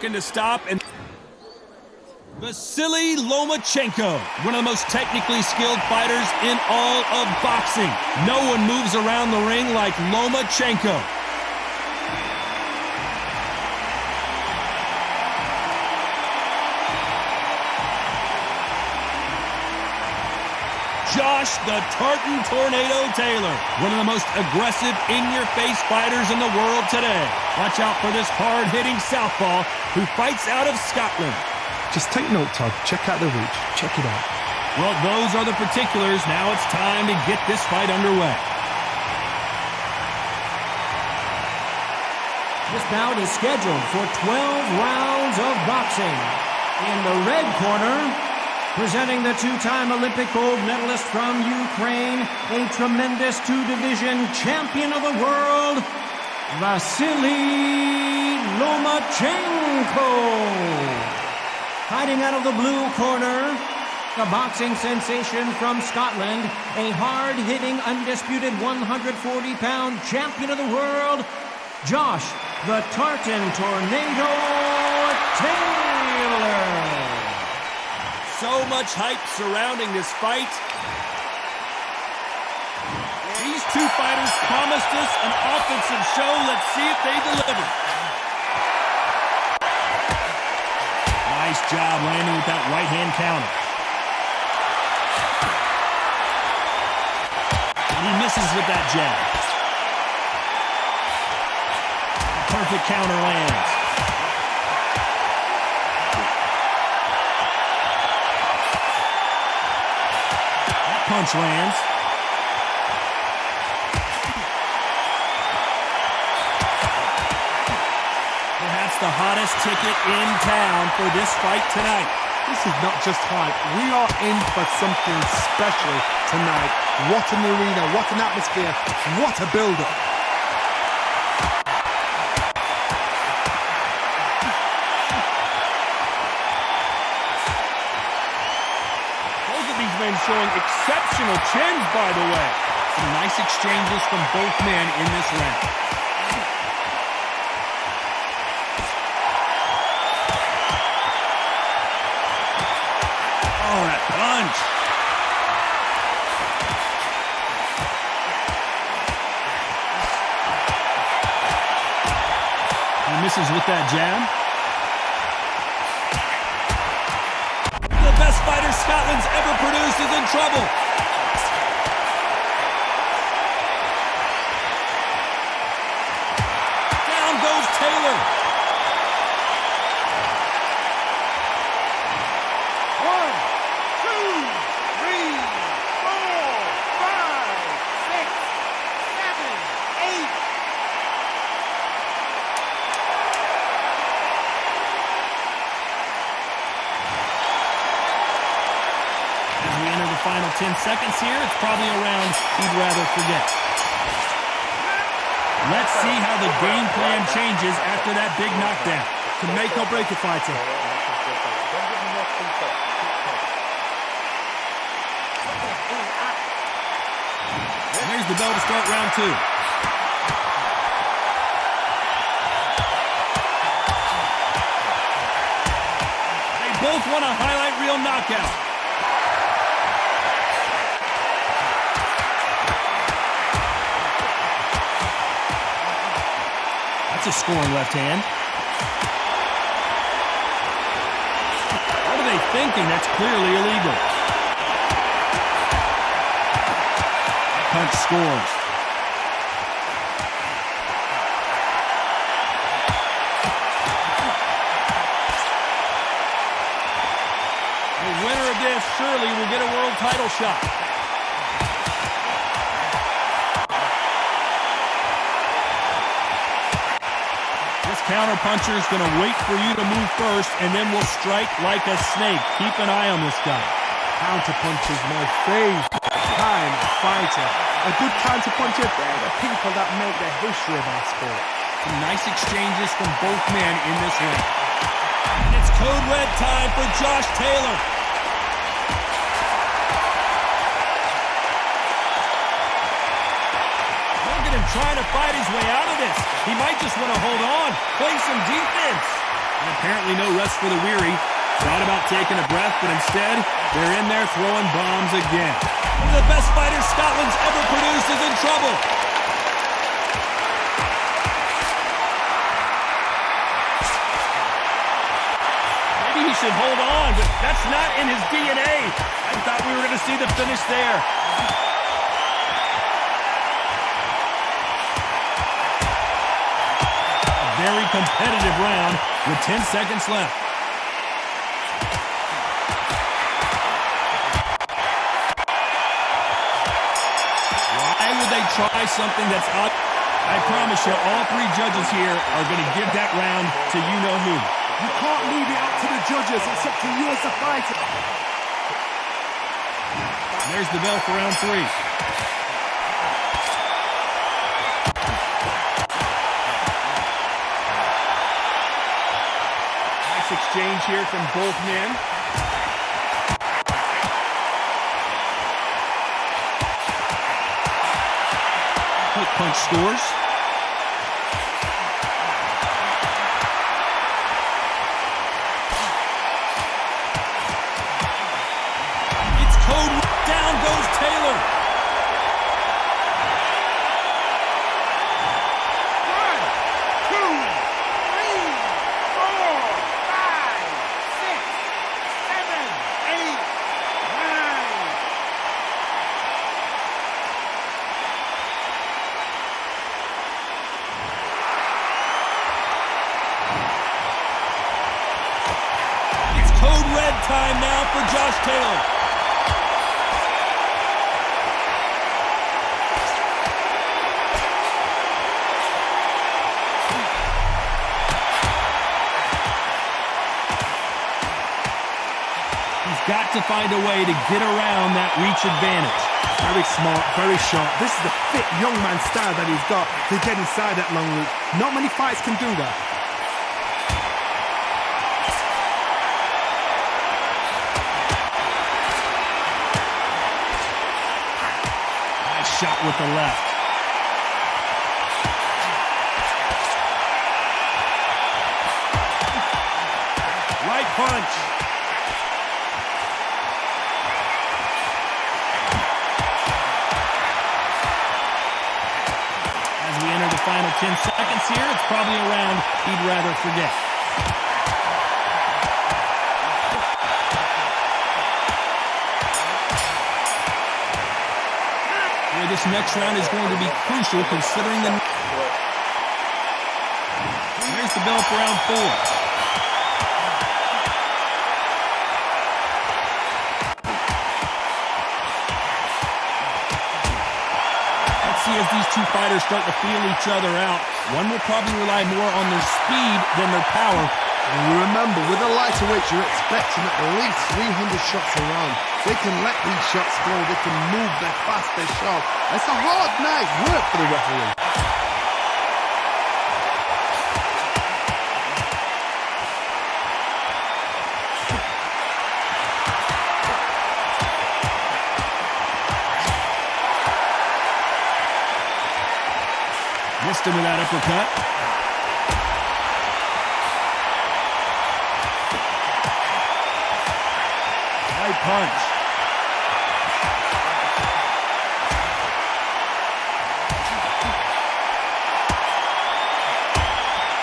To stop, and Vasilii Lomachenko, one of the most technically skilled fighters in all of boxing. No one moves around the ring like Lomachenko. Josh the Tartan Tornado Taylor, one of the most aggressive, in-your-face fighters in the world today. Watch out for this hard-hitting southpaw who fights out of Scotland. Just take note, Todd. Check out the reach. Check it out. Well, those are the particulars. Now it's time to get this fight underway. This bout is scheduled for 12 rounds of boxing. In the red corner, presenting the two-time Olympic gold medalist from Ukraine, a tremendous two-division champion of the world, Vasilii Lomachenko. Fighting out of the blue corner, the boxing sensation from Scotland, a hard-hitting, undisputed 140-pound champion of the world, Josh the Tartan Tornado Taylor. So much hype surrounding this fight. These two fighters promised us an offensive show. Let's see if they deliver. Nice job landing with that right-hand counter. And he misses with that jab. Perfect counter lands. Punch lands. Perhaps the hottest ticket in town for this fight tonight. This is not just hype. We are in for something special tonight. What an arena, what an atmosphere, what a build-up. Showing exceptional chins, by the way. Some nice exchanges from both men in this round. Oh, that punch. He misses with that jab. Best fighter Scotland's ever produced is in trouble. Down goes Taylor. 1, 2, 3, 4, 5, 6, 7, 8. Final 10 seconds here. It's probably a round he'd rather forget. Let's see how the game plan changes after that big knockdown. To make or break a fighter. And here's the bell to start round 2. They both want a highlight reel knockout. That's a scoring left hand. What are they thinking? That's clearly illegal. Punch scores. The winner of this surely will get a world title shot. Counter-puncher is going to wait for you to move first, and then will strike like a snake. Keep an eye on this guy. Counter-puncher is my favorite kind of fighter. A good counter-puncher, they're the people that make the history of our sport. Some nice exchanges from both men in this ring. And it's code red time for Josh Taylor. Look at him trying to fight his way out of this. He might just want to hold on, play some defense. And apparently no rest for the weary. Thought about taking a breath, but instead, they're in there throwing bombs again. One of the best fighters Scotland's ever produced is in trouble. Maybe he should hold on, but that's not in his DNA. I thought we were going to see the finish there. A very competitive round with 10 seconds left. They try something that's up. I promise you, all three judges here are going to give that round to you-know-who. You can't leave it up to the judges. It's up to you as a fighter. And there's the bell for round 3. Nice exchange here from both men. Punch scores. It's code. Down goes Taylor. 1, 2, 3, 4, 5, 6, 7, 8, 9. Code red time now for Josh Taylor. He's got to find a way to get around that reach advantage. Very smart, very sharp. This is the fit young man style that he's got to get inside that long reach. Not many fights can do that. Shot with the left. Right punch. As we enter the final 10 seconds here, it's probably a round he'd rather forget. This next round is going to be crucial considering the... Here's the bell for round 4. Let's see as these two fighters start to feel each other out. One will probably rely more on their speed than their power. And remember, with a lighter weight, you're expecting at least 300 shots a round. They can let these shots go. They can move. They're fast. They're sharp. It's a hard night's work for the referee. Missed him with that uppercut. Right punch.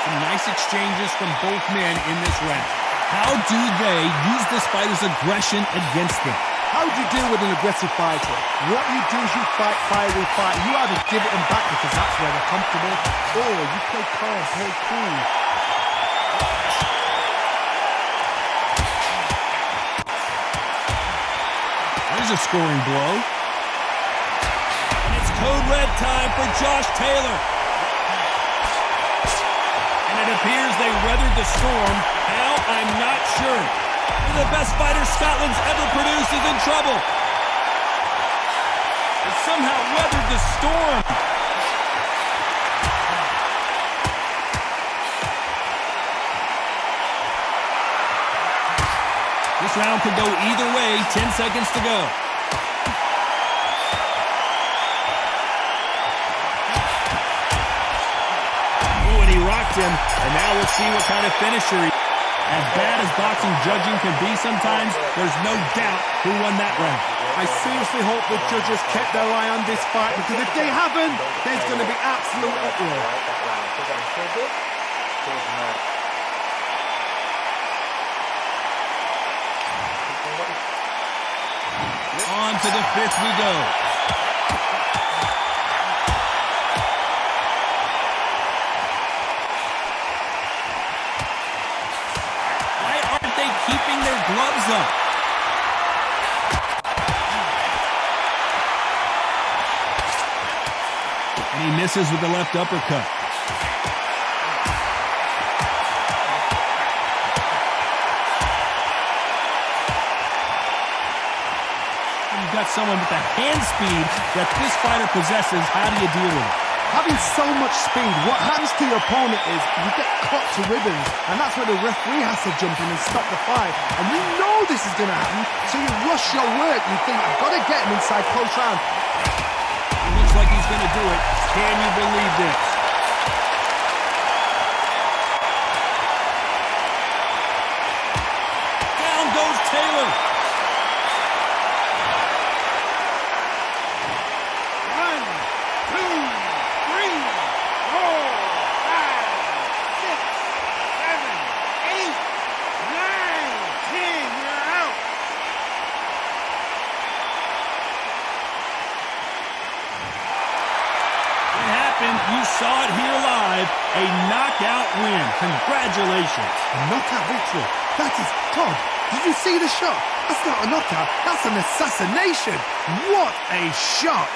Some nice exchanges from both men in this round. How do they use this fighter's aggression against them? How do you deal with an aggressive fighter? What you do is you fight, fiery fight. You either give it them back because that's where they're comfortable, or you play calm, play cool. There's a scoring blow. And it's code red time for Josh Taylor. And it appears they weathered the storm. How? I'm not sure. One of the best fighters Scotland's ever produced is in trouble. They somehow weathered the storm. This round could go either way. 10 seconds to go. Oh, and he rocked him. And now we'll see what kind of finisher he... As bad as boxing judging can be sometimes, there's no doubt who won that round. I seriously hope the judges kept their eye on this fight, because if they haven't, there's going to be absolute uproar. On to the fifth we go. Why aren't they keeping their gloves up? And he misses with the left uppercut. You've got someone with the hand speed that this fighter possesses. How do you deal with it? Having so much speed, what happens to your opponent is you get cut to ribbons, and that's where the referee has to jump in and stop the fight. And you know this is going to happen, so you rush your work. You think, I've got to get him inside close round. It looks like he's going to do it. Can you believe this? Down goes Taylor. You saw it here live, a knockout win. Congratulations. A knockout victory. That is God. Did you see the shot? That's not a knockout. That's an assassination. What a shot.